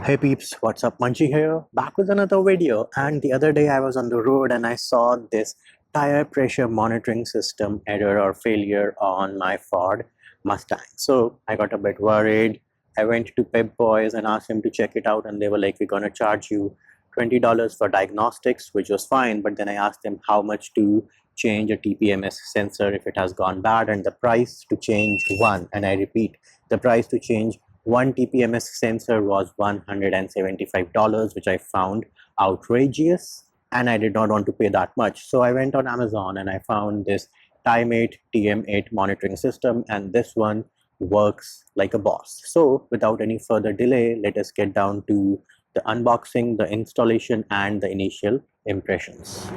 Hey peeps, what's up? Munchie here, back with another video. And the other day I was on the road and I saw this tire pressure monitoring system error or failure on my Ford Mustang. So I got a bit worried. I went to Pep Boys and asked them to check it out, and they were like, we're gonna charge you $20 for diagnostics, which was fine. But then I asked them how much to change a TPMS sensor if it has gone bad, and the price to change one, and I repeat, the price to change one TPMS sensor was $175, which I found outrageous, and I did not want to pay that much. So I went on Amazon and I found this Tymate TM8 monitoring system, and this one works like a boss. So without any further delay, let us get down to the unboxing, the installation, and the initial impressions.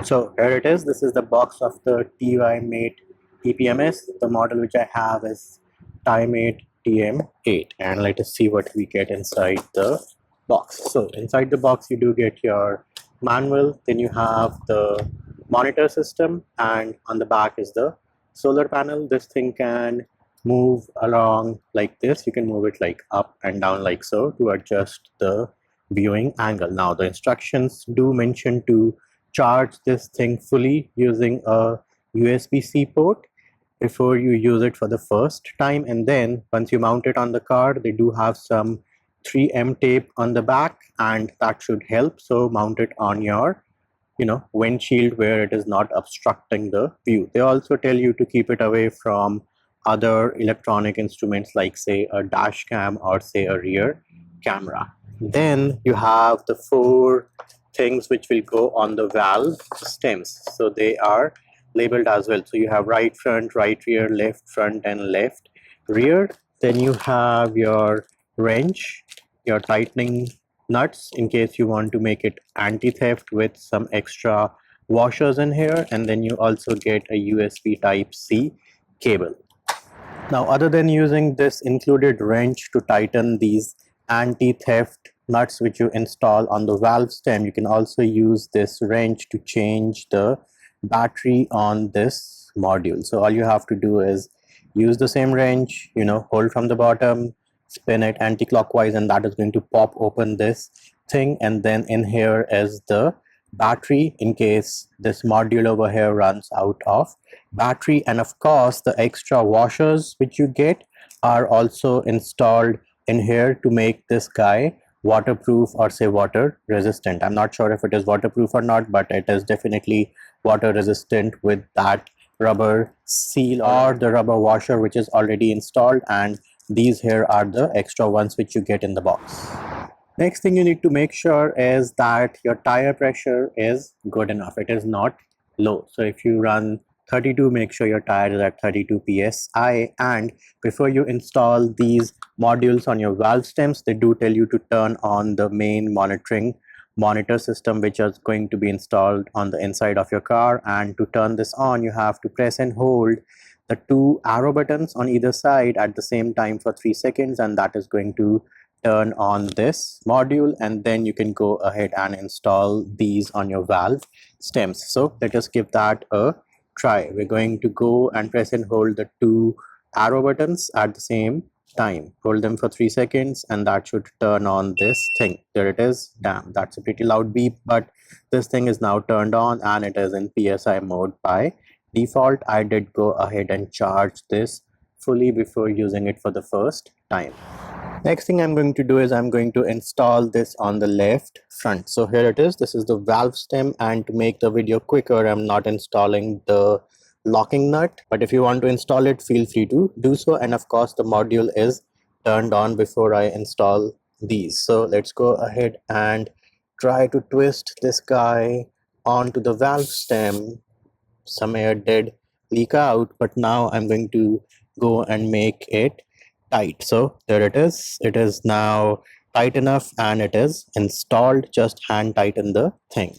So here it is. This is the box of the Tymate TPMS. The model which I have is Tymate TM8, and let us see what we get inside the box. So inside the box you do get your manual, then you have the monitor system, and on the back is the solar panel. This thing can move along like this. You can move it like up and down like so to adjust the viewing angle. Now the instructions do mention to charge this thing fully using a USB-C port before you use it for the first time, and then once you mount it on the car, they do have some 3M tape on the back, and that should help. So mount it on your windshield where it is not obstructing the view. They also tell you to keep it away from other electronic instruments like say a dash cam or say a rear camera. Then you have the four things which will go on the valve stems, so they are labeled as well. So you have right front, right rear, left front, and left rear. Then you have your wrench, your tightening nuts in case you want to make it anti-theft with some extra washers in here, and then you also get a USB Type-C cable. Now, other than using this included wrench to tighten these anti-theft nuts which you install on the valve stem, you can also use this wrench to change the battery on this module. So all you have to do is use the same wrench, hold from the bottom, spin it anti-clockwise, and that is going to pop open this thing. And then in here is the battery in case this module over here runs out of battery. And of course the extra washers which you get are also installed in here to make this guy waterproof or say water resistant. I'm not sure if it is waterproof or not, but it is definitely water resistant with that rubber seal or the rubber washer which is already installed, and these here are the extra ones which you get in the box. Next thing you need to make sure is that your tire pressure is good enough. It is not low. So if you run 32, make sure your tire is at 32 psi. And before you install these modules on your valve stems, they do tell you to turn on the main monitor system which is going to be installed on the inside of your car. And to turn this on, you have to press and hold the two arrow buttons on either side at the same time for 3 seconds, and that is going to turn on this module, and then you can go ahead and install these on your valve stems. So let us give that a try. We're going to go and press and hold the two arrow buttons at the same time. Hold them for 3 seconds and that should turn on this thing. There it is. Damn, that's a pretty loud beep, but this thing is now turned on and it is in PSI mode by default. I did go ahead and charge this fully before using it for the first time. Next thing I'm going to do is I'm going to install this on the left front. So here it is. This is the valve stem, and to make the video quicker, I'm not installing the locking nut, but if you want to install it, feel free to do so. And of course the module is turned on before I install these. So let's go ahead and try to twist this guy onto the valve stem. Some air did leak out, but now I'm going to go and make it tight. So there it is now tight enough and it is installed. Just hand tighten the thing,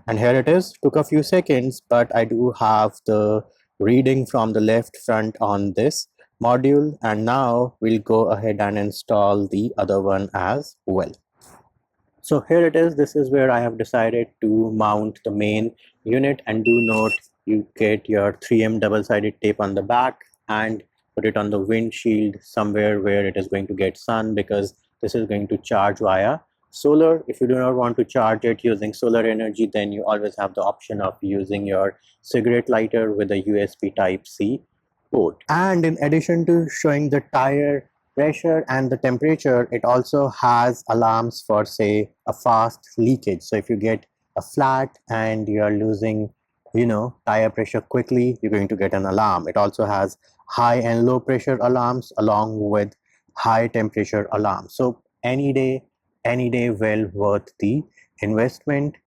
and here it is. Took a few seconds, but I do have the reading from the left front on this module, and now we'll go ahead and install the other one as well. So here it is. This is where I have decided to mount the main unit, and do note you get your 3M double-sided tape on the back and put it on the windshield somewhere where it is going to get sun, because this is going to charge via solar. If you do not want to charge it using solar energy, then you always have the option of using your cigarette lighter with a USB type C port. And in addition to showing the tire pressure and the temperature, it also has alarms for, say, a fast leakage. So if you get a flat and you are losing tire pressure quickly, you're going to get an alarm. It also has high and low pressure alarms along with high temperature alarms. So any day well worth the investment.